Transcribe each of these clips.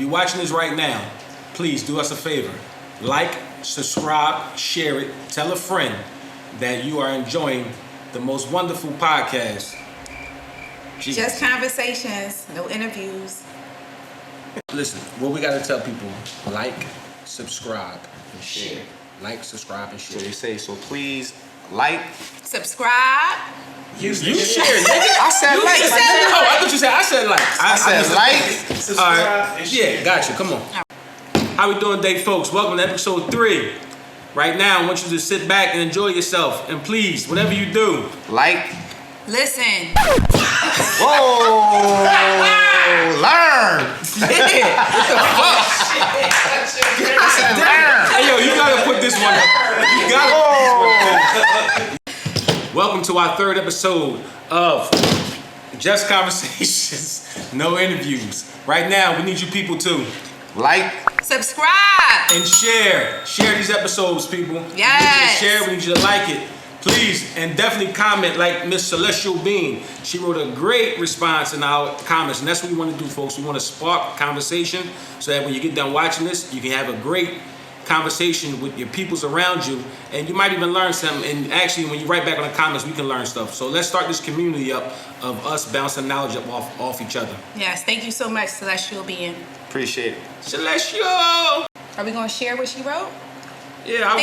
If you're watching this right now, please do us a favor. Like, subscribe, share it, tell a friend that you are enjoying the most wonderful podcast. Jeez. Just conversations, no interviews. Listen, what we got to tell people: like, subscribe, and share. Like, subscribe, and share. So they say, so please like. Subscribe. You share, nigga. I said like. Oh, I thought you said I said like. I said like. Subscribe, and share. Yeah, gotcha. Come on. How we doing today, folks? Welcome to episode 3. Right now, I want you to sit back and enjoy yourself. And please, whatever you do, like. Listen. Whoa! Learn! Yeah! What the fuck? I said learn! Hey, yo, you gotta put this one up. You gotta. Welcome to our 3rd episode of Just Conversations, No Interviews. Right now, we need you people to like, subscribe, and share. Share these episodes, people. Yes. We need you to share, we need you to like it. Please, and definitely comment like Miss Celestial Bean. She wrote a great response in our comments, and that's what we want to do, folks. We want to spark conversation so that when you get done watching this, you can have a great conversation with your peoples around you, and you might even learn something. And actually, when you write back on the comments, we can learn stuff. So let's start this community up of us bouncing knowledge up off each other. Yes, thank you so much, Celestial Being. appreciate it. Celestial! Are we going to share what she wrote? Yeah, I'll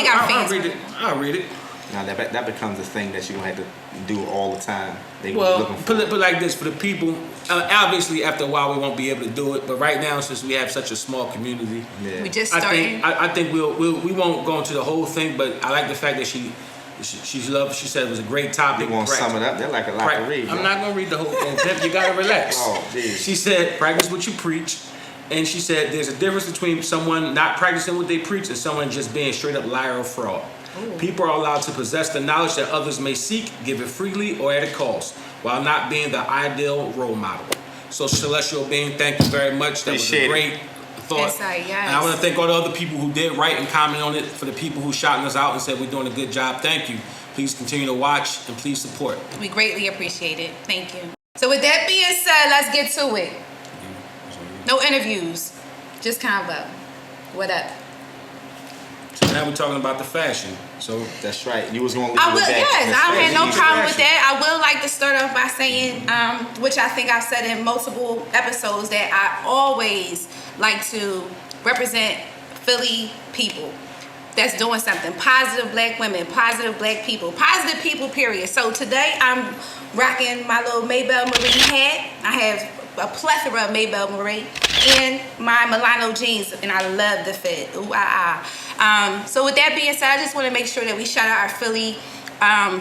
read it. I'll read it. Now that becomes a thing that you're gonna have to do all the time. They Well, looking for. put it like this for the people. Obviously, after a while, we won't be able to do it. But right now, since we have such a small community, Yeah. We just I started. think we won't go into the whole thing. But I like the fact that she's loved. She said it was a great topic. You want to sum it up? They're like a lot to read. I'm not gonna read the whole thing, Pimp. You gotta relax. Oh, geez. She said, practice what you preach. And she said, there's a difference between someone not practicing what they preach and someone just being straight up liar or fraud. Ooh. People are allowed to possess the knowledge that others may seek, give it freely or at a cost, while not being the ideal role model. So, Celestial Being, thank you very much. That was a great thought. Insight, yes. And I want to thank all the other people who did write and comment on it. For the people who shouting us out and said we're doing a good job, thank you. Please continue to watch and please support. We greatly appreciate it. Thank you. So with that being said, let's get to it. No interviews. Just convo. What up? So now we're talking about the fashion. So That's right. You was gonna leave I it will, back. yes, I don't have no Fashion. problem with that. I will like to start off by saying, which I think I've said in multiple episodes, that I always like to represent Philly people that's doing something. Positive black women, positive black people, positive people, period. So today I'm rocking my little Maybelle Marie hat. I have a plethora of Maybelle Marie and my Milano jeans, and I love the fit. Ooh, so with that being said, I just want to make sure that we shout out our Philly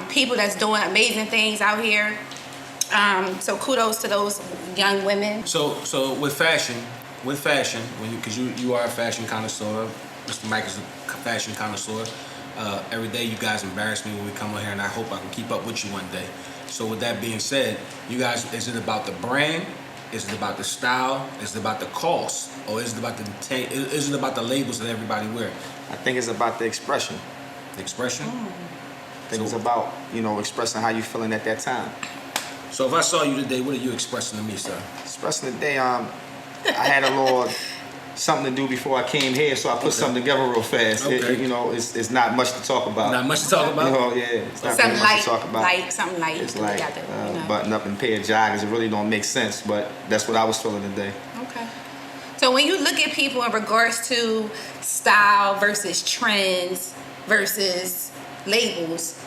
people that's doing amazing things out here. So kudos to those young women. So with fashion, because you are a fashion connoisseur, Mr. Mike is a fashion connoisseur. Every day you guys embarrass me when we come on here, and I hope I can keep up with you one day. So with that being said, you guys, is it about the brand? Is it about the style? Is it about the cost? Or is it about is it about the labels that everybody wear? I think it's about the expression. The expression? I think it's about, expressing how you feeling at that time. So if I saw you today, what are you expressing to me, sir? Expressing today, I had a little something to do before I came here, so I put something together real fast. Okay. It's not much to talk about. Not much to talk about? It's not Something really much light, to talk about. something light. It's like together, button up and pair of joggers. It really don't make sense, but that's what I was feeling today. Okay. So when you look at people in regards to style versus trends versus labels,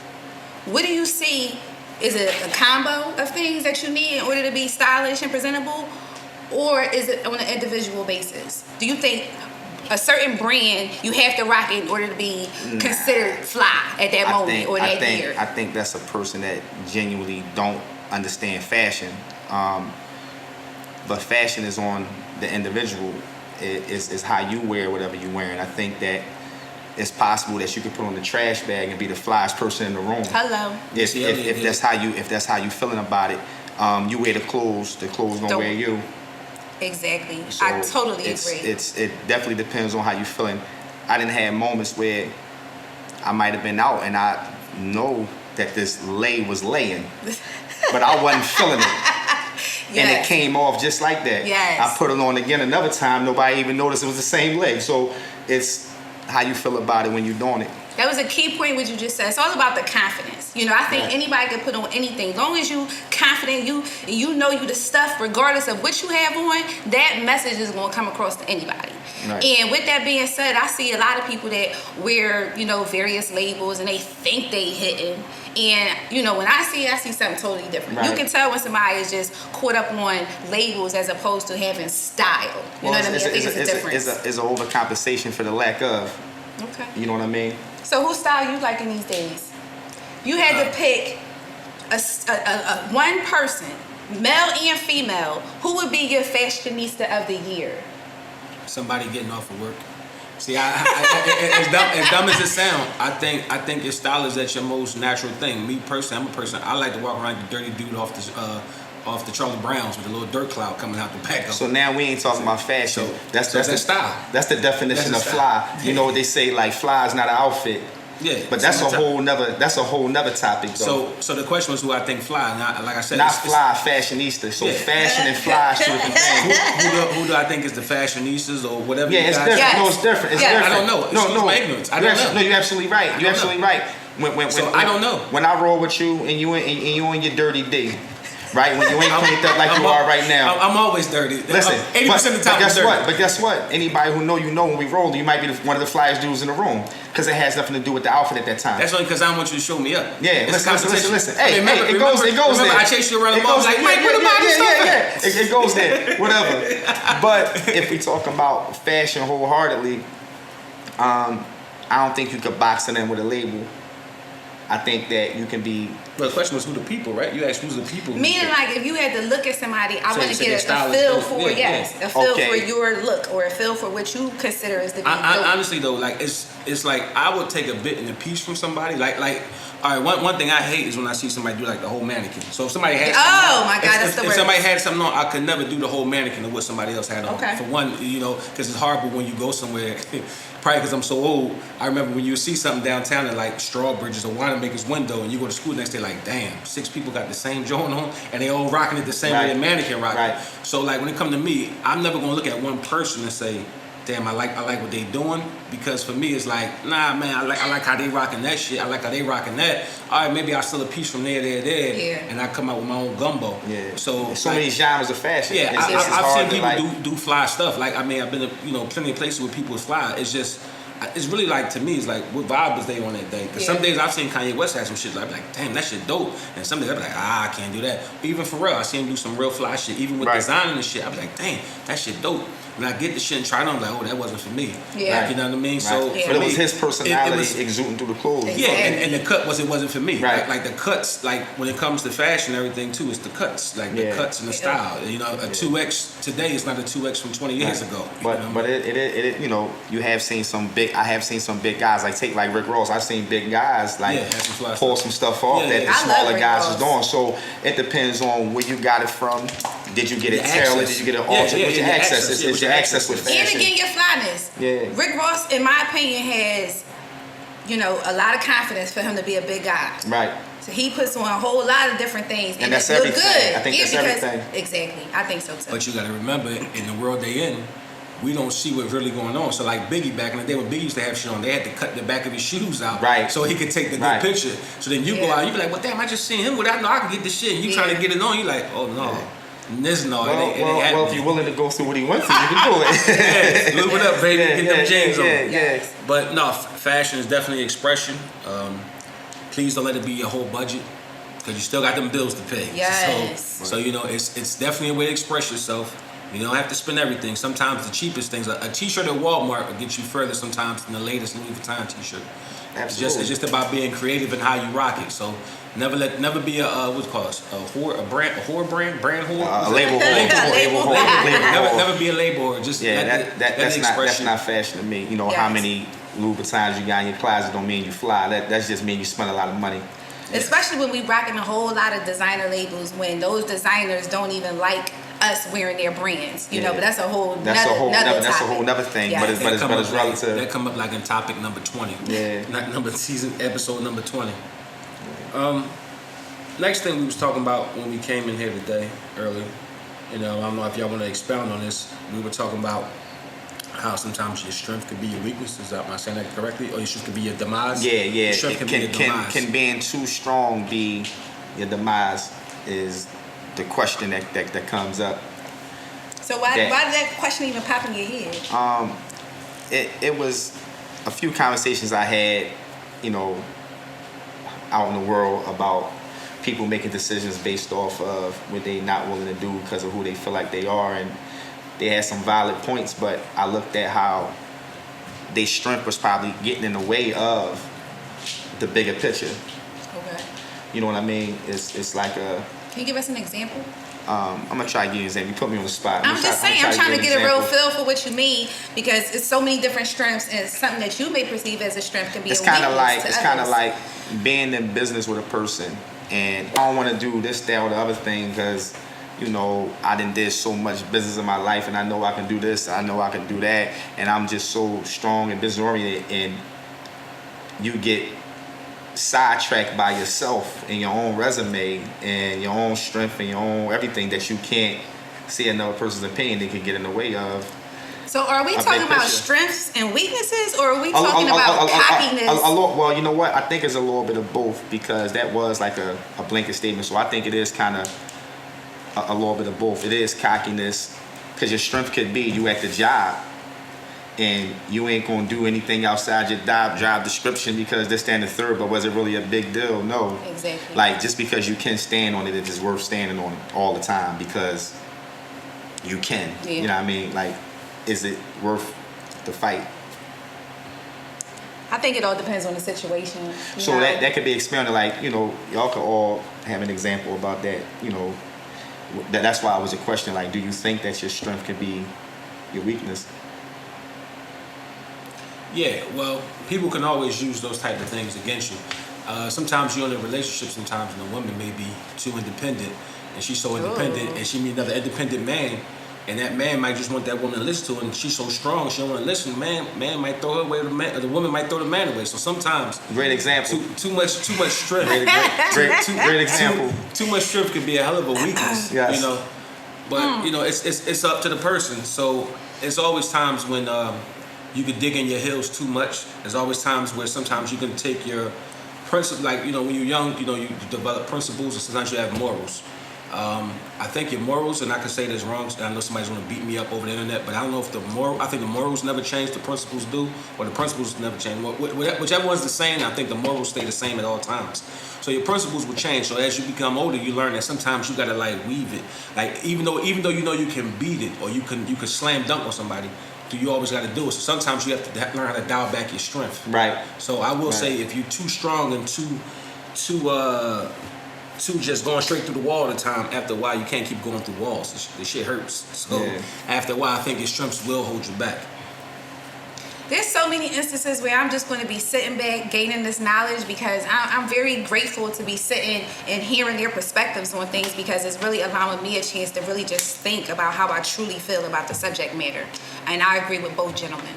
what do you see? Is it a combo of things that you need in order to be stylish and presentable? Or is it on an individual basis? Do you think a certain brand you have to rock it in order to be considered fly at that moment or that year? I think that's a person that genuinely don't understand fashion. But fashion is on the individual. Is how you wear whatever you're wearing. I think that it's possible that you could put on the trash bag and be the flyest person in the room. Hello. If that's how you feeling about it, you wear the clothes gonna wear you. Exactly. So I totally agree. It definitely depends on how you feeling. I didn't have moments where I might have been out and I know that this lay was laying, but I wasn't feeling it. and Yes. it came off just like that. Yes. I put it on again another time. Nobody even noticed it was the same leg. So it's how you feel about it when you're doing it. That was a key point what you just said. It's all about the confidence. You know, I think Right. anybody can put on anything. As long as you confident, you know you the stuff, regardless of what you have on, that message is gonna come across to anybody. Right. And with that being said, I see a lot of people that wear, you know, various labels and they think they hitting. And, you know, when I see something totally different. You Right. can tell when somebody is just caught up on labels as opposed to having style. You know what I mean? I think it's a difference. It's an overcompensation for the lack of. Okay. You know what I mean? So whose style you like in these days? You had to pick a one person, male and female, who would be your fashionista of the year? Somebody getting off of work. See, as dumb as it sounds, I think your style is at your most natural thing. Me personally, I'm a person. I like to walk around the dirty dude off the Charlie Browns with a little dirt cloud coming out the back of So him. now we ain't talking about fashion. So that's that's the style. That's the definition That's of the fly. style. You know what they say, like fly is not an outfit. Yeah, But that's a sometimes- whole nother topic though. So the question was who I think fly. And like I said, not it's- fly, fashionista. So Yeah. fashion and fly is two different things. who do I think is the fashionistas or whatever? Yeah, you it's guys- different. Yes. No, it's different. It's Yes. different. I don't know. No, Excuse no. my ignorance. I You're don't actually- know. No, you're absolutely right. You're don't absolutely know. right. When, So I don't know. When I roll with you and you on your dirty day, right? When you ain't cleaned up like you are right now. I'm always dirty. Listen, 80% of the time but guess I'm dirty. what? But guess what? Anybody who know when we roll, you might be one of the flyest dudes in the room because it has nothing to do with the outfit at that time. That's only because I want you to show me up. Yeah, It's a listen. competition. Hey, Remember, it goes remember, there. I chased you around the It mall goes like, there. Mike, where the body stuff at? Yeah. It goes there. Whatever. But if we talk about fashion wholeheartedly, I don't think you could box it in with a label. I think that you can be. Well, the question was who the people, right? You asked who's the people. Meaning, like, if you had to look at somebody, I So want you to said get their a style is feel dope. for, Yeah, yes, yeah. a feel Okay. for your look or a feel for what you consider as to be dope. Honestly though, like it's like I would take a bit and a piece from somebody. Like all right, one thing I hate is when I see somebody do like the whole mannequin. So if somebody had Oh, my God, if, that's if, the if worst. somebody had something on, I could never do the whole mannequin of what somebody else had on. Okay. For one, you know, because it's horrible when you go somewhere. Probably because I'm so old. I remember when you see something downtown at like Strawbridge's or Wanamaker's window, and you go to school next day, like, damn, 6 people got the same joint on, and they all rocking it the same way Right. the mannequin rocking. Right. So like when it come to me, I'm never gonna look at one person and say, damn, I like what they doing, because for me it's like, nah, man, I like how they rocking that shit. I like how they rocking that. All right, maybe I steal a piece from there, Yeah. and I come out with my own gumbo. Yeah. So There's so like, many genres of fashion. yeah, It's just I've hard seen to, people like, do fly stuff. Like I mean, I've been to plenty of places where people fly. It's just. It's really like, to me, it's like, what vibe was they on that day? Because some Yeah. days I've seen Kanye West have some shit like, damn, that shit dope. And some days I'd be like, I can't do that. Even Pharrell, I seen him do some real fly shit. Even with Right. designing and shit, I'd be like, damn, that shit dope. When I get the shit and try it on, I'm like, oh, that wasn't for me. Yeah. Like, you know what I mean? Right. So Yeah. for But it me, was his personality it was- exuding through the clothes. yeah, Exactly. and the cut wasn't for me. Right. Like the cuts, like when it comes to fashion, everything too, it's the cuts, like the Yeah. cuts and the style. You know, a 2X today is not a 2X from 20 years ago. But you know? but it you know, you have seen some big. I have seen some big guys like Rick Ross. I've seen big guys like Yeah, have some fly pull stuff. some stuff off Yeah, that yeah. the I love smaller Rick guys Ross. is doing. So it depends on where you got it from. Did you get it The tailored? access. Did you get it Yeah, altered? yeah, What's your yeah, access? access. It's Yeah, your what's your access access? with And fashion. again, your flyness. Yeah. Rick Ross, in my opinion, has, you know, a lot of confidence for him to be a big guy. Right. So he puts on a whole lot of different things, and, And that's it look everything. good. I think yeah, that's because, everything. Exactly, I think so too. But you got to remember, in the world they in, we don't see what's really going on. So like Biggie back in the day, when Biggie used to have shit on, they had to cut the back of his shoes out, Right. so he could take the good Right. picture. So then you go Yeah. out, you be like, well, damn, I just seen him. Well, I know I can get this shit. And you trying to Yeah. get it on, you like, oh no, this no, Well, it ain't well, if happening. you're willing to go through what he went through, you can do it. Yeah, lube it up, baby. Yeah, Get yeah, them jeans yeah, on. yeah, yeah. But no, fashion is definitely expression. Please don't let it be your whole budget, because you still got them bills to pay. Yes. So you know, it's definitely a way to express yourself. You don't have to spend everything. Sometimes the cheapest things, a T-shirt at Walmart will get you further sometimes than the latest Louis Vuitton T-shirt. Absolutely. It's just about being creative and how you rock it. So never be a what's it called, a whore brand. A label whore. Label whore. Never be a label or just Yeah, let that's the not expression. fashion to me. You know how Yes. many Louis Vuittons you got in your closet don't mean you fly. That's just mean you spend a lot of money. Especially when we rocking a whole lot of designer labels, when those designers don't even like us wearing their brands, you know. Yeah. But that's a whole That's a whole nother nother, that's a topic. whole nother thing. Yes. But it's That relative. That come up like in topic number 20. Yeah. Not episode number 20. Next thing we was talking about when we came in here today earlier You know, I don't know if y'all want to expound on this. We were talking about how sometimes your strength could be your weakness. Is that, am I saying that correctly? Or your strength could be your demise? Yeah. Your strength can be your demise. Can being too strong be your demise? Is the question that comes up. So why did that question even pop in your head? It was a few conversations I had, you know, out in the world about people making decisions based off of what they not willing to do because of who they feel like they are, and they had some valid points, but I looked at how their strength was probably getting in the way of the bigger picture. Okay. You know what I mean? It's like a. Can you give us an example? I'm gonna try to give you an example. You put me on the spot. I'm just saying, I'm trying to get a an real example. feel for what you mean, because it's so many different strengths, and something that you may perceive as a strength can be It's a kind weakness of to others. like being in business with a person, and I don't want to do this, that, or the other thing because, you know, I did so much business in my life, and I know I can do this, I know I can do that, and I'm just so strong and business oriented, and you get sidetracked by yourself and your own resume and your own strength and your own everything that you can't see another person's opinion they could get in the way of. So are we a talking big about picture. strengths and weaknesses, or are we talking about cockiness? Well, you know what? I think it's a little bit of both, because that was like a blanket statement. So I think it is kind of a little bit of both. It is cockiness, because your strength could be you at the job and you ain't gonna do anything outside your job description because this, that, and the third. But was it really a big deal? No. Exactly. Like, just because you can stand on it, it's just worth standing on it all the time because you can. Yeah. You know what I mean? Like, is it worth the fight? I think it all depends on the situation. you So know? that could be expanded. Like, you know, y'all could all have an example about that. You know, that's why it was a question. Like, do you think that your strength could be your weakness? Yeah, well, people can always use those type of things against you. Sometimes you're in a relationship sometimes, and the woman may be too independent, and she's so independent, and she meet another independent man, and that man might just want that woman to listen to her, and she's so strong, she don't want to listen. Man might throw her away, the woman might throw the man away. So sometimes Great example. too much strength. Great example. Too much strength could be a hell of a weakness. Yes. You know, but you know, it's up to the person. So it's always times when you could dig in your heels too much. There's always times where sometimes you can take your principle, like, you know, when you're young, you know, you develop principles, and sometimes you have morals. I think your morals, and I can say this wrong, I know somebody's going to beat me up over the internet, but I don't know if I think the morals never change, the principles do, or the principles never change. Whichever one's the same, I think the morals stay the same at all times. So your principles will change. So as you become older, you learn that sometimes you got to like weave it. Like even though you know you can beat it, or you can slam dunk on somebody, you always got to do it. So sometimes you have to learn how to dial back your strength. Right. So I will say, if you're too strong and too just going straight through the wall all the time, after a while you can't keep going through walls. The shit hurts. So after a while, I think your strengths will hold you back. There's so many instances where I'm just going to be sitting back, gaining this knowledge, because I'm very grateful to be sitting and hearing their perspectives on things, because it's really allowing me a chance to really just think about how I truly feel about the subject matter. And I agree with both gentlemen.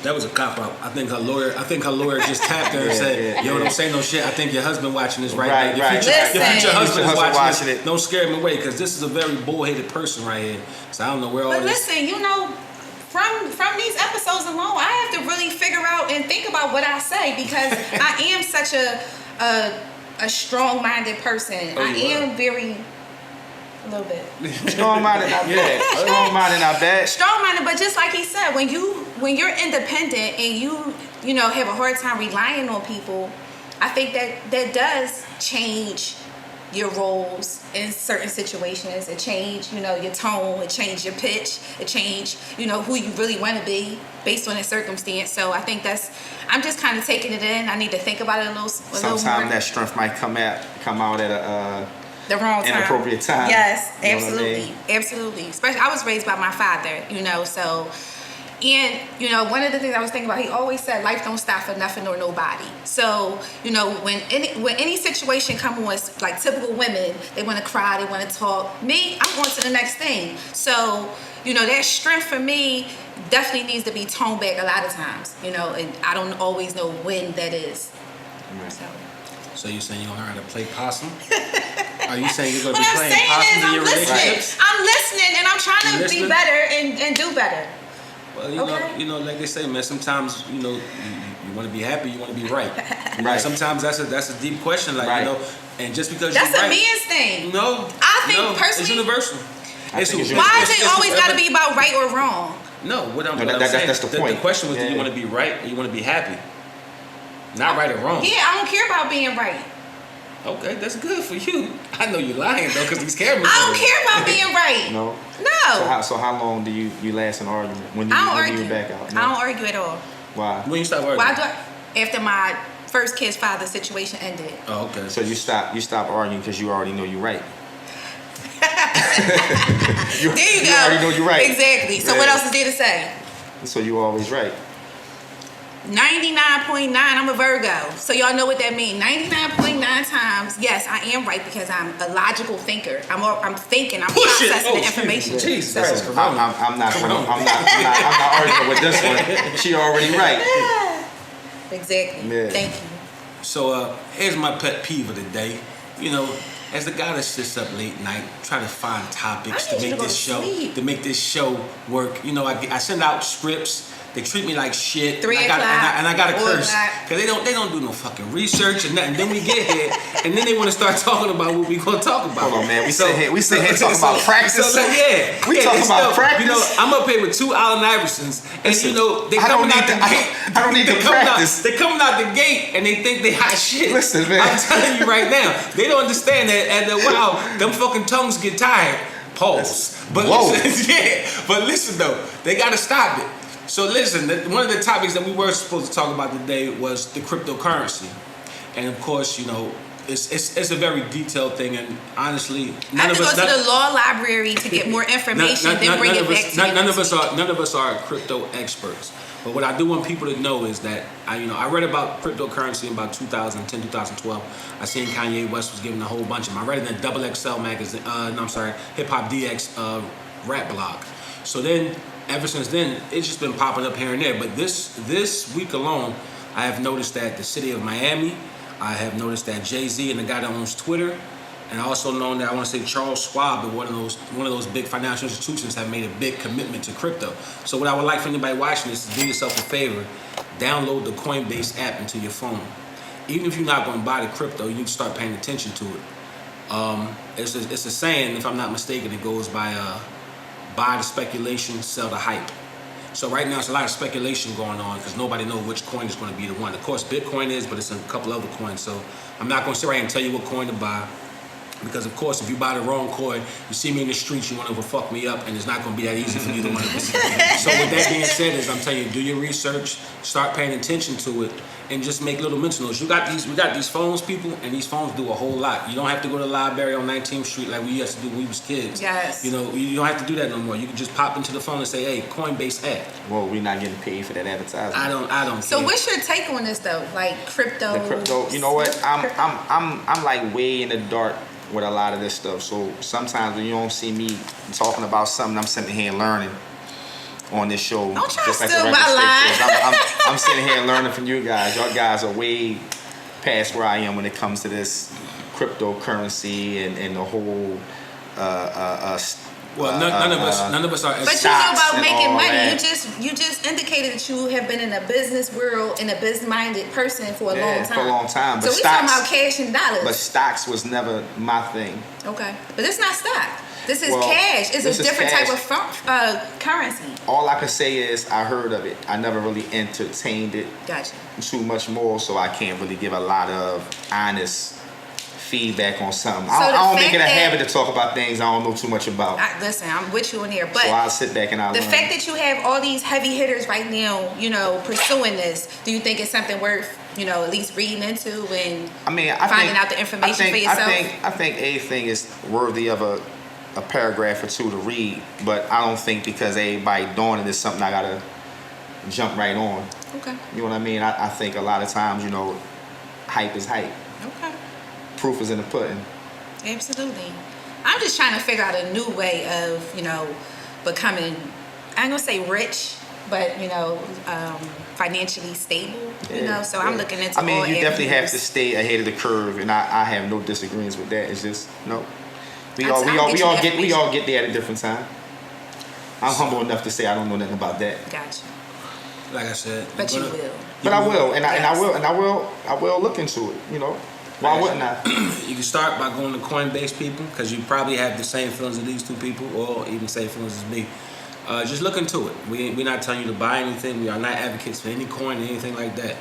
That was a cop out. I think her lawyer just tapped her and said, "Yo, don't say no shit. I think your husband watching this right now. Your future husband is watching it. Don't scare him away, because this is a very bull-headed person right here. So I don't know where all But this." listen, you know, from these episodes alone, I have to really figure out and think about what I say, because I am such a strong-minded person. I am very. A little bit. Strong-minded, not bad. Strong-minded, not bad. Strong-minded, but just like he said, when you're independent and you know have a hard time relying on people, I think that does change your roles in certain situations. It change, you know, your tone. It change your pitch. It change, you know, who you really want to be based on a circumstance. So I think I'm just kind of taking it in. I need to think about it a little more. Sometimes that strength might come out at the wrong time. Inappropriate time. Yes, You know absolutely. what I mean? Absolutely. Especially, I was raised by my father, you know, so, and, you know, one of the things I was thinking about, he always said, life don't stop for nothing or nobody. So, you know, when any situation comes on, like typical women, they want to cry, they want to talk. Me, I'm going to the next thing. So, you know, that strength for me definitely needs to be toned back a lot of times, you know, and I don't always know when that is. Right. So. So you're saying you gonna learn how to play possum? Are you saying you're going to What be I'm playing saying possum is in I'm your listening. relationships? I'm listening and I'm trying to Listening? be better and do better. Well, Okay. you know, like they say, man. Sometimes, you know, you want to be happy, you want to be right. You know, Right. Sometimes that's a deep question, like Right. you know, and just because That's you're a right, man's thing. no, I think no, it's personally- universal. I think it's Why is it's- it it's always got to whatever- be about right or wrong? No, what I'm, No, what I'm that's saying. the point. The question was, do Yeah. you want to be right or you want to be happy? Not right or wrong. Yeah, I don't care about being right. Okay, that's good for you. I know you're lying though, because these cameras. I don't care about being right. No. No. So how long do you last an argument? When I don't when argue. you back out? I don't argue at all. Why? When you stop arguing. Why do I? After my first kid's father situation ended. Oh, okay. So you stop arguing because you already know you're right. you, There you you go. already know you're right. Exactly. So what Yeah. else is there to say? So you always right. 99.9, I'm a Virgo. So y'all know what that means. 99.9 times, yes, I am right because I'm a logical thinker. I'm thinking, I'm Push it. processing Oh, the information. Jesus. So- That's I'm corona. not arguing with this one. She already right. Exactly. Yeah. Thank you. So here's my pet peeve of the day. You know, as the guy that sits up late night, try to find topics I to need you make to go this to show sleep. work. You know, I send out scripts. They treat me like shit. 3 and I got to o'clock, 4 curse o'clock. because they don't do no fucking research and nothing. Then we get here and then they want to start talking about what we gonna talk about. Hold on, man. We sit here talking about practice. So like, yeah, We talking it's about dope. practice. You know, I'm up here with 2 Allen Iversons, and Listen, you know they I don't coming out need the to- gate. I don't need to They coming out- practice. They coming out the gate and they think they hot shit. Listen, man. I'm telling you right now, they don't understand that. And wow, them fucking tongues get tired. Pause. But Whoa. listen, yeah. But listen though, they gotta stop it. So listen, one of the topics that we were supposed to talk about today was the cryptocurrency, and of course, you know, it's a very detailed thing, and honestly, I have to go to the law library to get more information, then bring it back to you. None of us are crypto experts. But what I do want people to know is that I read about cryptocurrency in about 2010, 2012. I seen Kanye West was giving a whole bunch of them. I read it in the Double XL magazine. Hip Hop DX rap blog. So then, ever since then, it's just been popping up here and there. But this week alone, I have noticed that the city of Miami. I have noticed that Jay-Z and the guy that owns Twitter, and I also known that I want to say Charles Schwab, one of those big financial institutions, have made a big commitment to crypto. So what I would like for anybody watching this is do yourself a favor, download the Coinbase app into your phone. Even if you're not going to buy the crypto, you need to start paying attention to it. It's a saying, if I'm not mistaken, it goes by buy the speculation, sell the hype. So right now, it's a lot of speculation going on because nobody knows which coin is going to be the one. Of course, Bitcoin is, but it's a couple other coins. So I'm not going to sit right here and tell you what coin to buy because, of course, if you buy the wrong coin, you see me in the streets, you want to fuck me up, and it's not going to be that easy for either one of us. So with that being said, I'm telling you, do your research, start paying attention to it, and just make little mental notes. We got these phones, people, and these phones do a whole lot. You don't have to go to the library on 19th Street like we used to do when we was kids. Yes. You know, you don't have to do that no more. You can just pop into the phone and say, "Hey, Coinbase app." Well, we're not getting paid for that advertisement. I don't. So care. what's your take on this though? Like crypto? The crypto, you know what? I'm like way in the dark with a lot of this stuff. So sometimes when you don't see me talking about something, I'm sitting here learning on this show. Don't try to the steal record my state says. I'm sitting here learning from you guys. Y'all guys are way past where I am when it comes to this cryptocurrency and the whole Well, none of us are. But you know stocks about and making all money. that. You just indicated that you have been in a business world and a business-minded person for a long time. for a long time. So But we talking stocks, about cash and dollars. but stocks was never my thing. Okay, but it's not stock. This is Well, cash. It's this a is different cash. type of currency. All I can say is I heard of it. I never really entertained it Gotcha. too much more, so I can't really give a lot of honest feedback on something. So I the don't make fact it a that- habit to talk about things I don't know too much about. Listen, I'm with you in here, but So I'll sit back and I'll the learn. fact that you have all these heavy hitters right now, pursuing this, do you think it's something worth, at least reading into and I mean, finding out the information for yourself? I think anything is worthy of a paragraph or two to read, but I don't think because everybody doing it is something I gotta jump right on. Okay. You know what I mean? I think a lot of times, hype is hype. Okay. Proof is in the pudding. Absolutely. I'm just trying to figure out a new way of, becoming, I ain't gonna say rich, but financially stable. So I'm looking into. I mean, all you definitely have to avenues. stay ahead of the curve, and I have no disagreements with that. It's just no. We I- all I'll get you information. get there at a different time. I'm humble enough to say I don't know nothing about that. Gotcha. Like I said, But you will. But I will, and Yes. I will look into it. Why wouldn't I? You can start by going to Coinbase, people, because you probably have the same feelings as these two people, or even same feelings as me. Just look into it. We're not telling you to buy anything. We are not advocates for any coin or anything like that.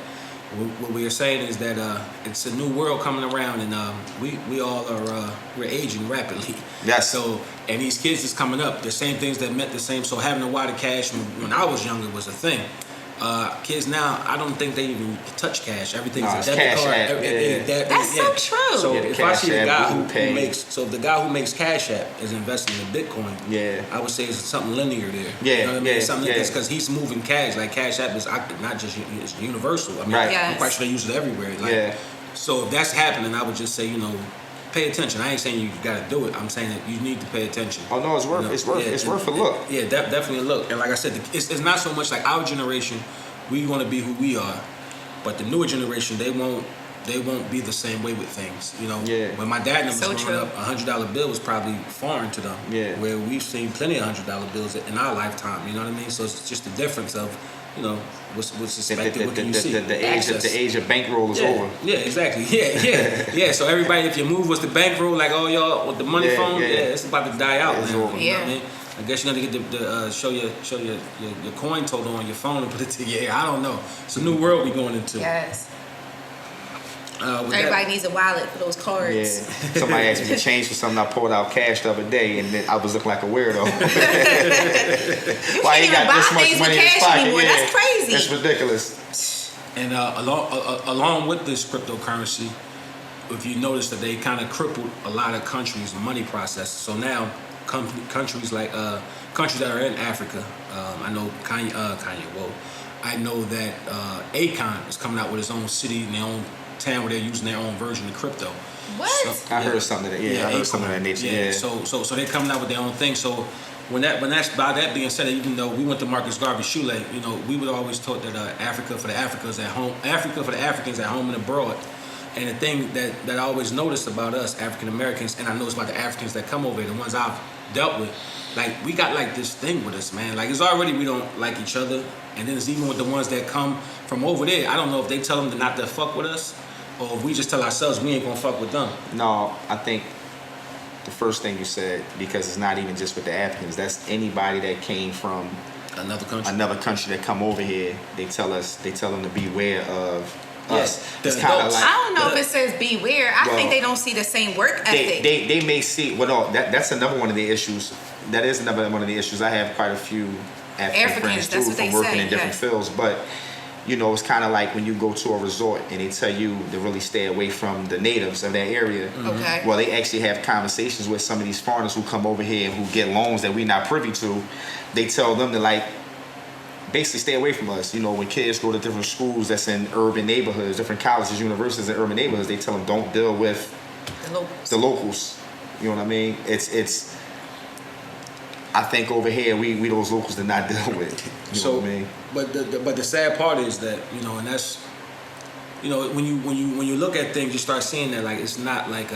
What we are saying is that it's a new world coming around, and we all are we're aging rapidly. Yes. So, and these kids is coming up. The same things that meant the same. So having a wad of cash when I was younger was a thing. Kids now, I don't think they even touch cash. Everything's No, a it's debit Cash card. App, yeah. That's so true. So Yeah, the if I Cash see the App, guy Google Pay. the guy who makes Cash App is investing in Bitcoin, Yeah. I would say it's something linear there. Yeah, You know what I mean? yeah, Something yeah. because he's moving cash. Like Cash App is not just it's universal. I mean, Right. I'm Yes. quite sure they use it everywhere. Like, Yeah. So if that's happening, I would just say pay attention. I ain't saying you got to do it. I'm saying that you need to pay attention. Oh no, it's worth it's worth a look. Yeah, definitely a look. And like I said, it's not so much like our generation. We want to be who we are, but the newer generation they won't be the same way with things. Yeah. When my dad and them So was true. growing up, $100 bill was probably foreign to them. Yeah. Where we've seen plenty of $100 bills in our lifetime. You know what I mean? So it's just the difference of what's expected. What can you see? The age of bankroll is Yeah, over. yeah, exactly. Yeah. So everybody, if your move was the bankroll, like all y'all with the money Yeah, phone, yeah. it's about to die out. It's now, over. You know what I Yeah. mean? I guess you're gonna get the show your coin total on your phone and put it to your. I don't know. It's a new world we going into. Yes. With Everybody that, needs a wallet for those cards. Yeah. Somebody asked me to change for something. I pulled out cash the other day, and then I was looking like a weirdo. You Why can't he even got buy this much things with money in his cash pocket? anymore. Yeah. That's crazy. That's ridiculous. and along with this cryptocurrency, if you notice that they kind of crippled a lot of countries' money process. So now countries like countries that are in Africa, I know Kanye. Whoa, I know that Akon is coming out with his own city in their own town where they're using their own version of crypto. What? I heard something of that. Yeah, I heard Akon. something of that nature. Yeah. Yeah. So they're coming out with their own thing. So by that being said, even though we went to Marcus Garvey Shule, we were always taught that Africa for the Africans at home, Africa for the Africans at home and abroad. And the thing that I always noticed about us African Americans, and I noticed about the Africans that come over here, the ones I've dealt with, like we got like this thing with us, man. Like it's already we don't like each other, and then it's even with the ones that come from over there. I don't know if they tell them to not to fuck with us, or if we just tell ourselves we ain't gonna fuck with them. No, I think the first thing you said, because it's not even just with the Africans. That's anybody that came from Another country. another country that come over here. They tell them to beware of Yes, us. the It's kind of adults. like I don't know if it says beware. I Well, think they don't see the same work ethic. they may see. Well, no, that's another one of the issues. That is another one of the issues. I have quite a few African Africans, friends that's too what they from working say, in different yes. fields, but. It's kind of like when you go to a resort and they tell you to really stay away from the natives of that area. Okay. Well, they actually have conversations with some of these foreigners who come over here and who get loans that we're not privy to. They tell them to basically stay away from us. When kids go to different schools that's in urban neighborhoods, different colleges, universities in urban neighborhoods, they tell them don't deal with The locals. the locals. You know what I mean? It's. I think over here we those locals did not deal with. You know what I mean? But the sad part is that and that's when you look at things, you start seeing that like it's not like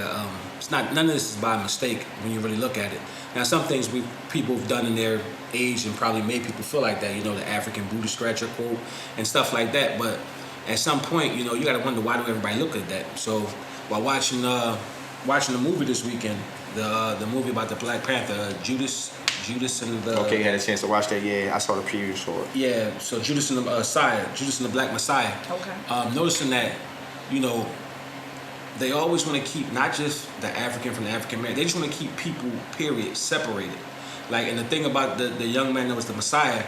it's not none of this is by mistake when you really look at it. Now some things people have done in their age and probably made people feel like that. The African booty scratcher quote and stuff like that. But at some point, you got to wonder why do everybody look at that. So while watching the movie this weekend, the movie about the Black Panther, Judas and the Okay, you had a chance to watch that. Yeah, I saw the preview for it. Yeah, so Judas and the Messiah, Judas and the Black Messiah. Okay. Noticing that, they always want to keep not just the African from the African man. They just want to keep people, period, separated. And the thing about the young man that was the Messiah,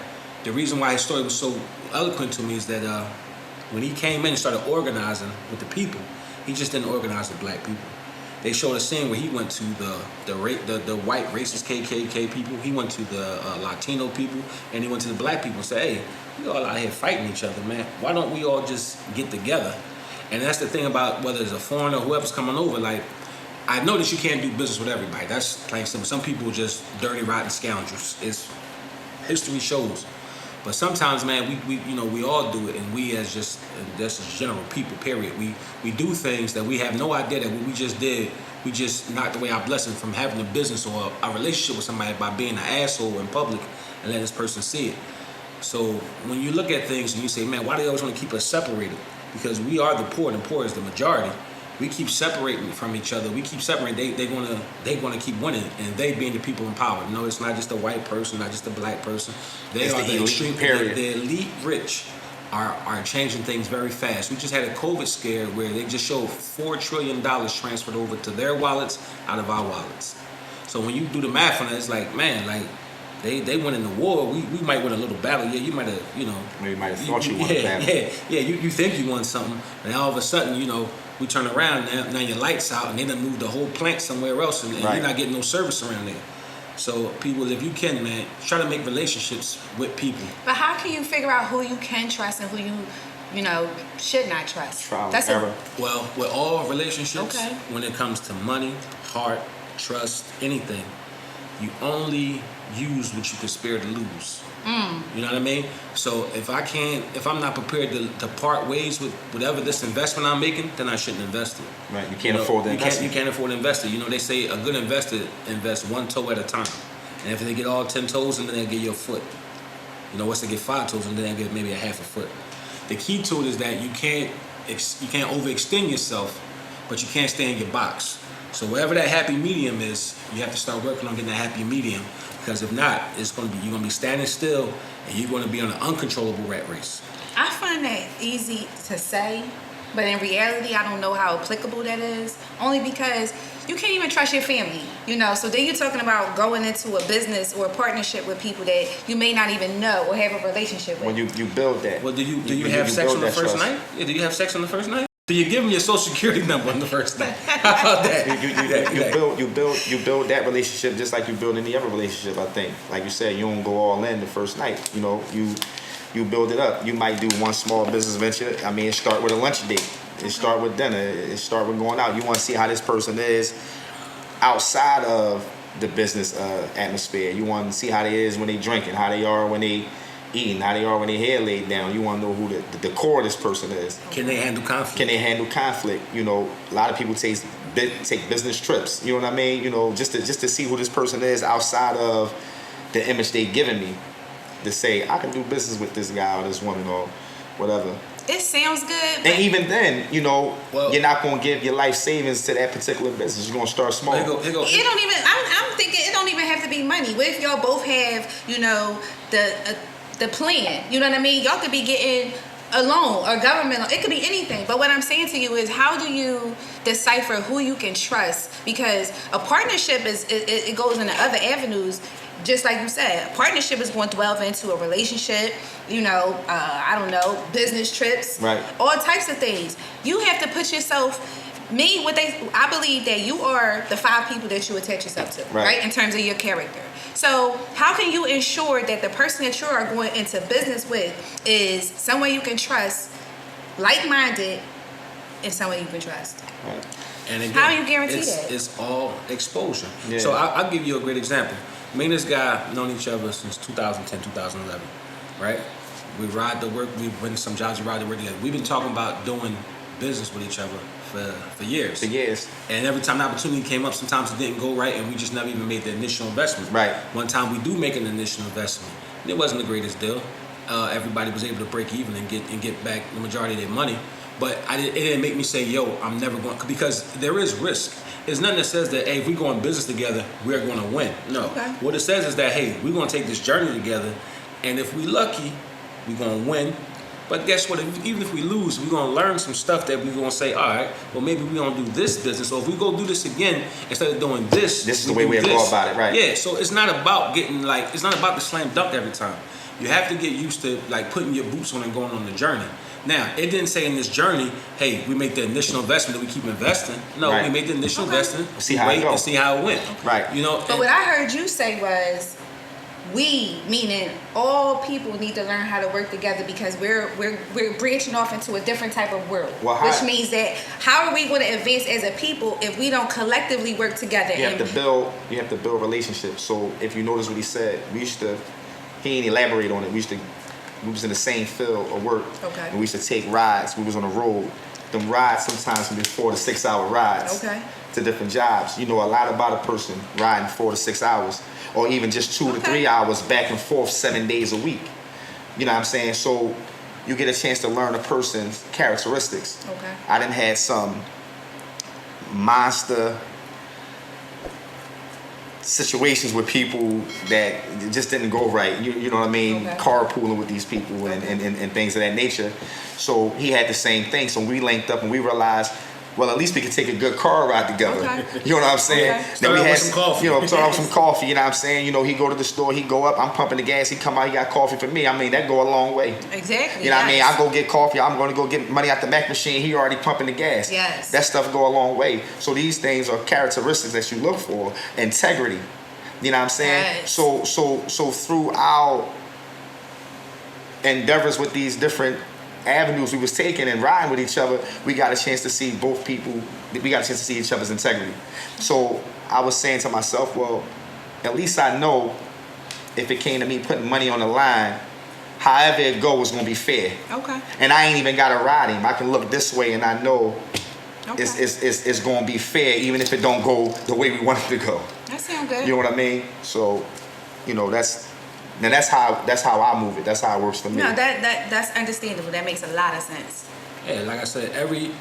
the reason why his story was so eloquent to me is that when he came in and started organizing with the people, he just didn't organize the black people. They showed a scene where he went to the white racist KKK people. He went to the Latino people, and he went to the black people and said, "Hey, we all out here fighting each other, man. Why don't we all just get together?" And that's the thing about whether it's a foreigner or whoever's coming over. I know that you can't do business with everybody. That's plain simple. Some people are just dirty, rotten scoundrels. History shows. But sometimes, man, we all do it, and we as just general people, period. We do things that we have no idea that what we just did, we just knocked away our blessing from having a business or a relationship with somebody by being an asshole in public and let this person see it. So when you look at things and you say, man, why do they always want to keep us separated? Because we are the poor, and the poor is the majority. We keep separating from each other. We keep separating. They're gonna keep winning, and they being the people in power. No, it's not just a white person, not just a black person. They It's are the the elite, extreme. period. The elite rich are changing things very fast. We just had a COVID scare where they just showed $4 trillion transferred over to their wallets out of our wallets. So when you do the math on it, it's like, man, like they winning the war. We might win a little battle. Yeah, you might have, Maybe might have thought you won a battle. Yeah. You think you won something, and all of a sudden, we turn around now your lights out, and they done moved the whole plant somewhere else, and Right. you're not getting no service around there. So people, if you can, man, try to make relationships with people. But how can you figure out who you can trust and who you should not trust? Trial That's and error. Well, with all relationships, Okay. when it comes to money, heart, trust, anything, you only use what you can spare to lose. You know what I mean? So if I'm not prepared to part ways with whatever this investment I'm making, then I shouldn't invest it. Right, you can't afford the investment. You can't afford to invest it. They say a good investor invests one toe at a time. And if they get all 10 toes, and then they'll get your foot. Once they get 5 toes, and then they'll get maybe a half a foot. The key to it is that you can't overextend yourself, but you can't stay in your box. So wherever that happy medium is, you have to start working on getting that happy medium. Because if not, you're gonna be standing still, and you're gonna be on an uncontrollable rat race. I find that easy to say, but in reality, I don't know how applicable that is. Only because you can't even trust your family, So then you're talking about going into a business or a partnership with people that you may not even know or have a relationship with. When you build that. Well, do you have sex build on the that first trust. night? Yeah, do you have sex on the first night? Do you give them your social security number on the first night? How about that? You build that relationship just like you build any other relationship. I think, like you said, you don't go all in the first night. You build it up. You might do one small business venture. I mean, it start with a lunch date. It start with dinner. It start with going out. You want to see how this person is outside of the business atmosphere. You want to see how they is when they drinking, how they are when they eating, how they are when their hair laid down. You want to know who the core of this person is. Can they handle conflict? Can they handle conflict? A lot of people take business trips. You know what I mean? Just to see who this person is outside of the image they giving me. To say I can do business with this guy or this woman or whatever. It sounds good. But And even then, Well- you're not gonna give your life savings to that particular business. You're gonna start small. Here go. it don't even. I'm thinking it don't even have to be money. What if y'all both have, the plan? You know what I mean? Y'all could be getting a loan or government loan. It could be anything. But what I'm saying to you is, how do you decipher who you can trust? Because a partnership it goes into other avenues. Just like you said, a partnership is going to delve into a relationship, I don't know, business trips, Right. all types of things. You have to put yourself, I believe that you are the 5 people that you attach yourself to, right? In terms of your character. So how can you ensure that the person that you are going into business with is someone you can trust, like-minded, and someone you can trust? Right. And again, How do you guarantee it's, that? It's all exposure. Yeah. So I'll give you a great example. Me and this guy known each other since 2010, 2011, right? We ride to work. We've been to some jobs. We ride to work together. We've been talking about doing business with each other for years. For years. And every time the opportunity came up, sometimes it didn't go right, and we just never even made the initial investment. Right. One time we do make an initial investment. It wasn't the greatest deal. Everybody was able to break even and get back the majority of their money. But it didn't make me say, yo, I'm never going, because there is risk. There's nothing that says that, hey, if we go in business together, we're going to win. No. Okay. What it says is that, hey, we're going to take this journey together, and if we're lucky, we're going to win. But guess what? Even if we lose, we're going to learn some stuff that we're going to say, all right, well, maybe we're going to do this business. Or if we go do this again, instead of doing this, This is the way we go about it, right? Yeah, so it's not about it's not about the slam dunk every time. You have to get used to putting your boots on and going on the journey. Now, it didn't say in this journey, hey, we make the initial investment that we keep investing. No, Right. we make the initial investment, See we how it wait go. and see how it went. Right. But what I heard you say was, we, meaning all people, need to learn how to work together because we're branching off into a different type of world. Well, which means that how are we going to advance as a people if we don't collectively work together? You have to build relationships. So if you notice what he said, he didn't elaborate on it. We used to we was in the same field of work. Okay. And we used to take rides. We was on the road. Them rides sometimes can be 4 to 6 hour rides. Okay. To different jobs. You know a lot about a person riding 4 to 6 hours, or even just 2 to 3 hours back and forth 7 days a week. You know what I'm saying? So you get a chance to learn a person's characteristics. Okay. I done had some monster situations with people that just didn't go right. You know what I mean? Okay. Carpooling with these people and things of that nature. So he had the same thing. So we linked up and we realized, well, at least we could take a good car ride together. Okay. You know what I'm saying? Okay. Then Start we out had with some coffee. You know, start off some coffee. You know what I'm saying? You know, he go to the store, he go up, I'm pumping the gas, he come out, he got coffee for me. I mean, that go a long way. Exactly. You know what I mean? yes. I go get coffee, I'm going to go get money out the Mac machine, he already pumping the gas. Yes. That stuff go a long way. So these things are characteristics that you look for. Integrity. You know what I'm saying? Yes. So through our endeavors with these different avenues we was taking and riding with each other, we got a chance to see both people, we got a chance to see each other's integrity. So I was saying to myself, well, at least I know if it came to me putting money on the line, however it go is gonna be fair. Okay. And I ain't even gotta ride him. I can look this way and I know Okay. it's gonna be fair, even if it don't go the way we want it to go. That sounds good. You know what I mean? So, you know, that's how I move it. That's how it works for me. No, that's understandable. That makes a lot of sense. Yeah, like I said,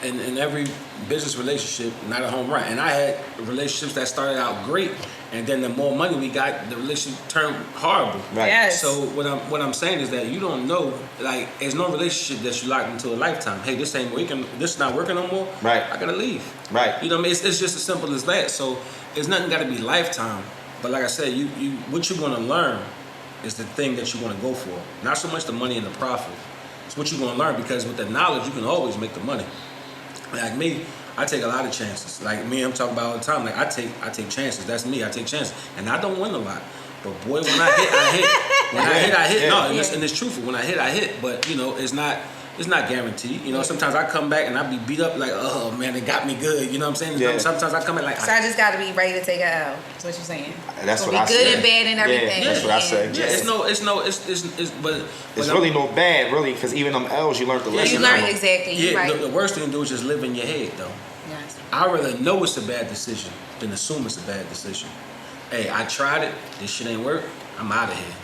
in every business relationship, not a home run. And I had relationships that started out great, and then the more money we got, the relationship turned horrible. Right. Yes. So what I'm saying is that you don't know, like, there's no relationship that you lock into a lifetime. Hey, this ain't working. This not working no more. Right. I gotta leave. Right. You know what I mean? It's just as simple as that. So it's nothing got to be lifetime. But like I said, you what you're gonna learn is the thing that you want to go for. Not so much the money and the profit. It's what you're gonna learn, because with the knowledge you can always make the money. Like me, I take a lot of chances. Like me, I'm talking about all the time. Like I take chances. That's me. I take chances, and I don't win a lot. But boy, when I hit, I hit. When I hit. Yeah. No, and it's truthful. When I hit. But you know, it's not guaranteed. You know, sometimes I come back and I be beat up like, oh man, it got me good. You know what I'm saying? Yeah. Sometimes I come back like, So I just got to be ready to take a L. That's what you're saying. That's It's what gonna I be good say. and bad and everything. Yeah, that's what I say. yeah, but It's I'm- really no bad, really, because even them L's you learned the Yeah, lesson. You learn from. exactly. Yeah, You're right. the worst thing to do is just live in your head, though. Yes. I'd rather know it's a bad decision than assume it's a bad decision. Hey, I tried it. This shit ain't work. I'm out of here.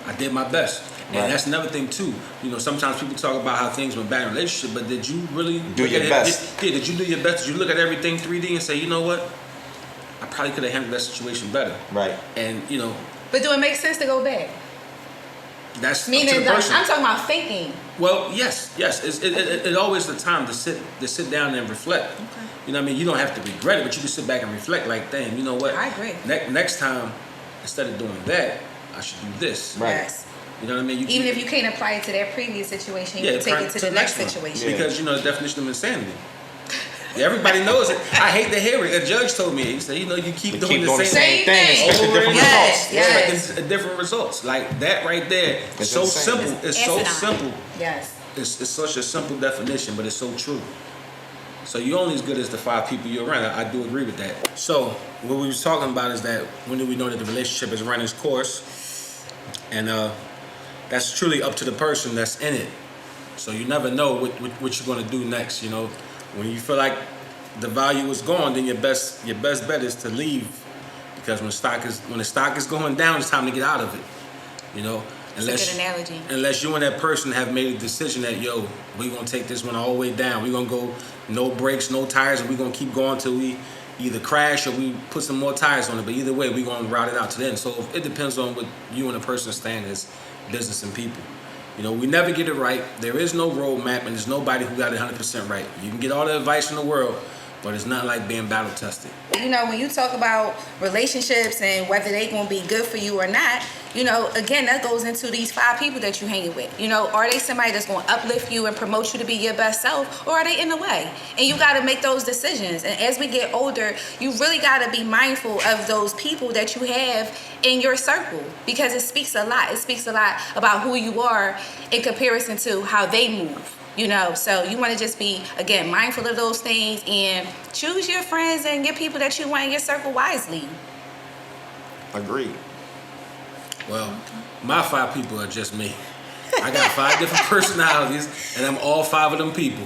I did my best. And Right. that's another thing, too. You know, sometimes people talk about how things went bad in a relationship, but did you really Do look your at best. Yeah, did you do your best? Did you look at everything 3D and say, you know what? I probably could have handled that situation better. Right. And, you know, But do it make sense to go back? that's up to Meaning, the like, person. I'm talking about thinking. Well, yes. It always the time to sit down and reflect. Okay. You know what I mean? You don't have to regret it, but you can sit back and reflect like, damn, you know what? I agree. Next time, instead of doing that, I should do this. Right. Yes. You know what I mean? Even if you can't apply it to that previous situation, you yeah, can take it to the next one. situation. Yeah. Because you know the definition of insanity. Yeah, everybody knows it. I hate to hear it. A judge told me, he said, you know, you keep doing the same Same thing, thing. expecting Over different and over. results. Yes. Expecting different results. Like that right there. It's so insane. simple. It's so asinine. simple. Yes. It's such a simple definition, but it's so true. So you're only as good as the 5 people you're around. I do agree with that. So what we was talking about is that when do we know that the relationship is running its course? And that's truly up to the person that's in it. So you never know what you're gonna do next. You know, when you feel like the value is gone, then your best bet is to leave, because when the stock is going down, it's time to get out of it. You know, That's a good analogy. Unless you and that person have made a decision that, yo, we're gonna take this one all the way down. We're gonna go no brakes, no tires, and we're gonna keep going till we either crash or we put some more tires on it. But either way, we're gonna route it out to the end. So it depends on what you and the person stand as business and people. You know, we never get it right. There is no roadmap, and there's nobody who got it 100% right. You can get all the advice in the world, but it's not like being battle tested. You know, when you talk about relationships and whether they gonna be good for you or not, you know, again, that goes into these 5 people that you hanging with. You know, are they somebody that's gonna uplift you and promote you to be your best self, or are they in the way? And you gotta make those decisions. And as we get older, you really gotta be mindful of those people that you have in your circle, because it speaks a lot. It speaks a lot about who you are in comparison to how they move. You know, so you want to just be, again, mindful of those things and choose your friends and your people that you want in your circle wisely. Agreed. Well, my 5 people are just me. I got 5 different personalities, and I'm all 5 of them people.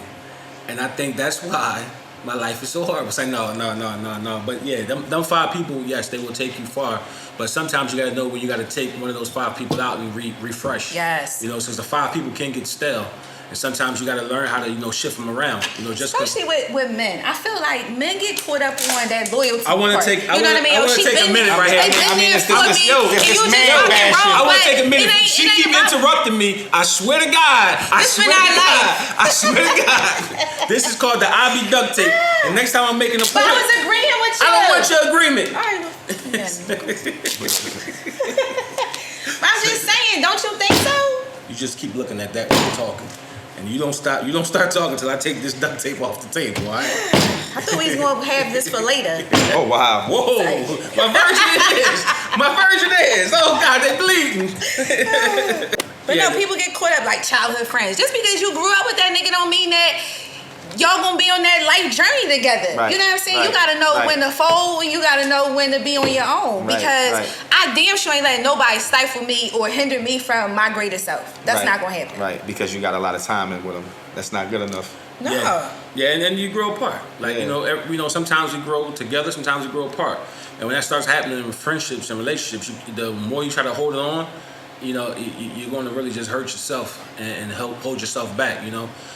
And I think that's why my life is so hard. It's like, no. But yeah, them 5 people, yes, they will take you far. But sometimes you got to know when you got to take one of those 5 people out and refresh. Yes. You know, since the 5 people can get stale. And sometimes you got to learn how to, shift them around. Just especially with men. I feel like men get caught up on that loyalty. I want to take. I want to take a minute right here. It's this male bashing. I want to take a minute. She keep interrupting me. I swear to God. I swear to God. This is called the IB duct tape. And next time I'm making a point, But I was agreeing with you. I don't want your agreement. All right. But I'm just saying, don't you think so? You just keep looking at that when you're talking. And you don't stop talking until I take this duct tape off the table, all right? I thought we was gonna have this for later. Oh wow. Whoa. My virgin is. Oh God, they're bleeding. But no, people get caught up like childhood friends. Just because you grew up with that nigga don't mean that y'all gonna be on that life journey together. Right, You know what I'm saying? right, You gotta know right. when to fold and you gotta know when to be on your own. Right, Because right. I damn sure ain't letting nobody stifle me or hinder me from my greater self. That's Right, not gonna happen. Right, because you got a lot of time in with them. That's not good enough. No. Yeah, and then you grow apart. Like Yeah. sometimes we grow together, sometimes we grow apart. And when that starts happening in friendships and relationships, the more you try to hold it on, you're going to really just hurt yourself and help hold yourself back.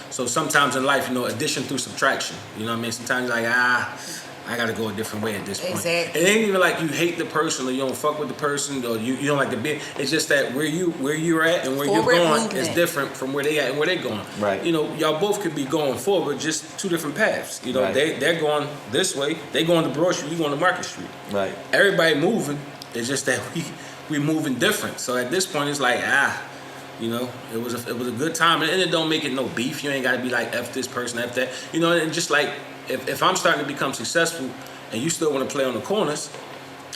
So sometimes in life, addition through subtraction. You know what I mean? Sometimes you're like, I got to go a different way at this point. Exactly. It ain't even like you hate the person or you don't fuck with the person or you don't like the bit. It's just that where you're at and where Forward you're going movement. is different from where they at and where they're going. Right. Y'all both could be going forward, just 2 different paths. Right. They're going this way. They going to Broad Street. You going to Market Street. Right. Everybody moving. It's just that we moving different. So at this point, it's like it was a good time, and it don't make it no beef. You ain't got to be like F this person, F that. And just like if I'm starting to become successful, and you still want to play on the corners,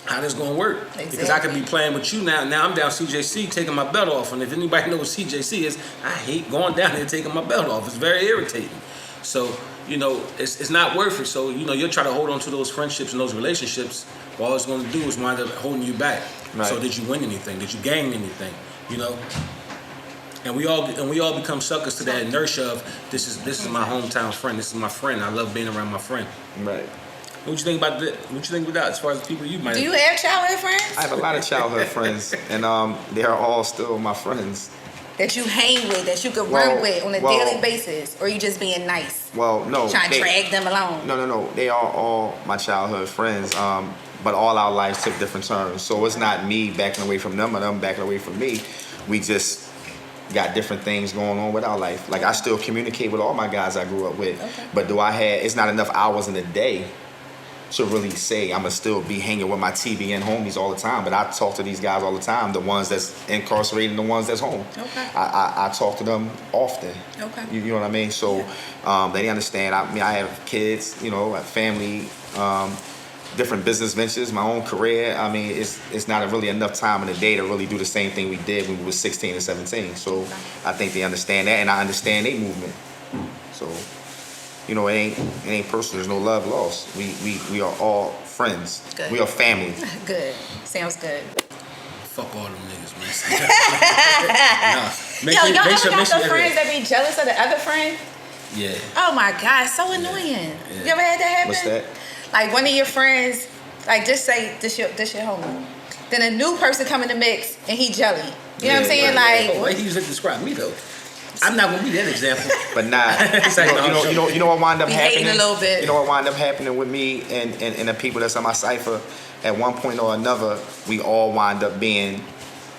how this gonna work? Exactly. Because I could be playing with you now. Now I'm down CJC taking my belt off, and if anybody knows what CJC is, I hate going down there taking my belt off. It's very irritating. So it's not worth it. So you'll try to hold on to those friendships and those relationships. All it's gonna do is wind up holding you back. Right. So did you win anything? Did you gain anything? And we all become suckers to that inertia of this is my hometown friend. This is my friend. I love being around my friend. Right. What you think about that? What you think about that as far as the people you might Do you have childhood friends? I have a lot of childhood friends, and they are all still my friends. That you hang with, that you could Well, run with on a well- daily basis? Or you just being nice? Well, no. Trying to drag them along? No. They are all my childhood friends. But all our lives took different turns. So it's not me backing away from them or them backing away from me. We just got different things going on with our life. Like I still communicate with all my guys I grew up with. Okay. But it's not enough hours in a day to really say I'm gonna still be hanging with my TBN homies all the time. But I talk to these guys all the time, the ones that's incarcerated and the ones that's home. Okay. I talk to them often. Okay. You know what I mean? So they understand. I have kids, I have family, different business ventures, my own career. I mean, it's not really enough time in the day to really do the same thing we did when we were 16 and 17. So I think they understand that, and I understand their movement. So, it ain't personal. There's no love lost. We are all friends. Good. We are family. Good. Sounds good. fuck all them niggas, man. Yo, y'all ever got the friends that be jealous of the other friend? Yeah. Oh my God, it's so annoying. Yeah. You ever had that happen? What's that? Like one of your friends, like just say this your homie. Then a new person come in the mix and he jelly. You know what I'm saying? Oh, Like why he usually describe me though? I'm not gonna be that example. But nah, It's like, you know what wound up Be happening? hating a little bit. You know what wound up happening with me and the people that's on my cipher? At one point or another, we all wind up being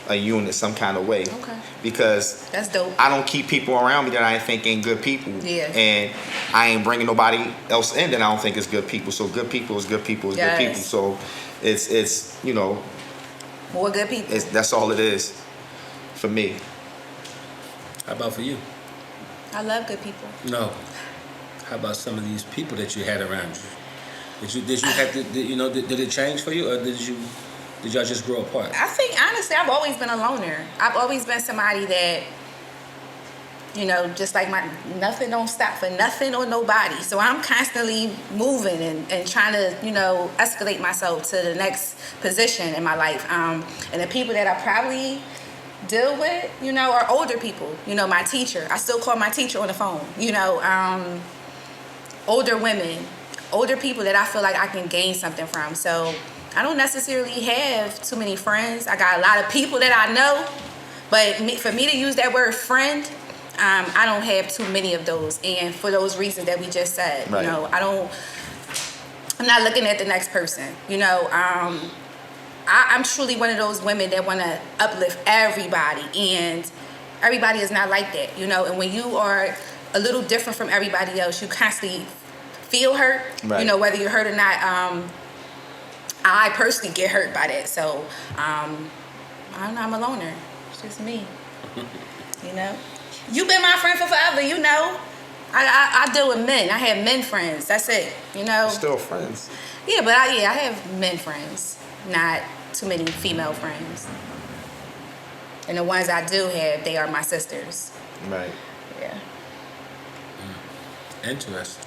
a unit some kind of way. Okay. Because that's dope. I don't keep people around me that I think ain't good people. Yeah. And I ain't bringing nobody else in that I don't think is good people. So good people is good people is Yes. good people. So it's you know, More good people. that's all it is for me. How about for you? I love good people. No. How about some of these people that you had around you? Did you have to did it change for you, or did y'all just grow apart? I think honestly, I've always been a loner. I've always been somebody that, just like nothing don't stop for nothing or nobody. So I'm constantly moving and trying to, escalate myself to the next position in my life. And the people that I probably deal with, you know, are older people. You know, my teacher. I still call my teacher on the phone. You know, older women, older people that I feel like I can gain something from. So I don't necessarily have too many friends. I got a lot of people that I know, but for me to use that word friend, I don't have too many of those. And for those reasons that we just said, Right. you know, I'm not looking at the next person. You know, I'm truly one of those women that want to uplift everybody, and everybody is not like that, you know. And when you are a little different from everybody else, you constantly feel hurt, Right. you know, whether you're hurt or not. I personally get hurt by that, so I don't know, I'm a loner. It's just me, you know. You've been my friend for forever, you know. I deal with men. I have men friends. That's it, you know. Still friends. Yeah, but I have men friends, not too many female friends. And the ones I do have, they are my sisters. Right. Yeah. Interesting.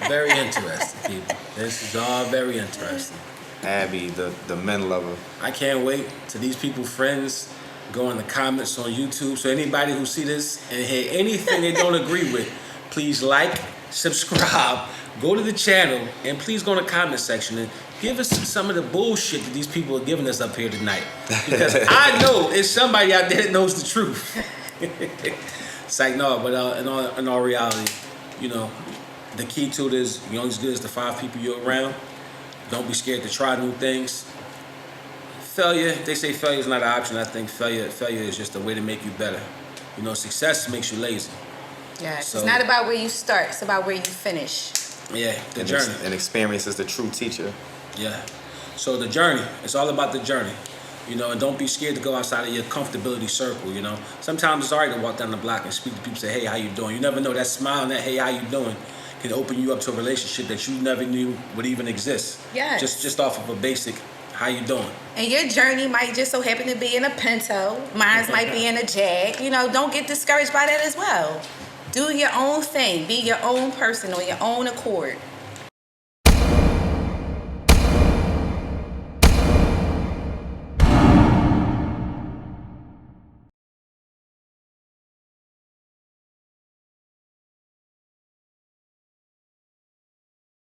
Very interesting, people. This is all very interesting. Abby, the men lover. I can't wait till these people friends go in the comments on YouTube. So anybody who see this and hear anything they don't agree with, please like, subscribe, go to the channel, and please go in the comment section and give us some of the bullshit that these people are giving us up here tonight. Because I know it's somebody out there that knows the truth. It's like, no, but in all reality, you know, the key to it is you're only as good as the 5 people you're around. Don't be scared to try new things. Failure, they say failure is not an option. I think failure is just a way to make you better. You know, success makes you lazy. Yeah, So- it's not about where you start, it's about where you finish. Yeah, the And journey. And experience is the true teacher. Yeah. So the journey, it's all about the journey. You know, and don't be scared to go outside of your comfortability circle, you know. Sometimes it's all right to walk down the block and speak to people, say, hey, how you doing? You never know, that smile and that, hey, how you doing, can open you up to a relationship that you never knew would even exist. Yes. Just off of a basic, how you doing? And your journey might just so happen to be in a Pinto. Mine might be in a Jag. You know, don't get discouraged by that as well. Do your own thing. Be your own person on your own accord.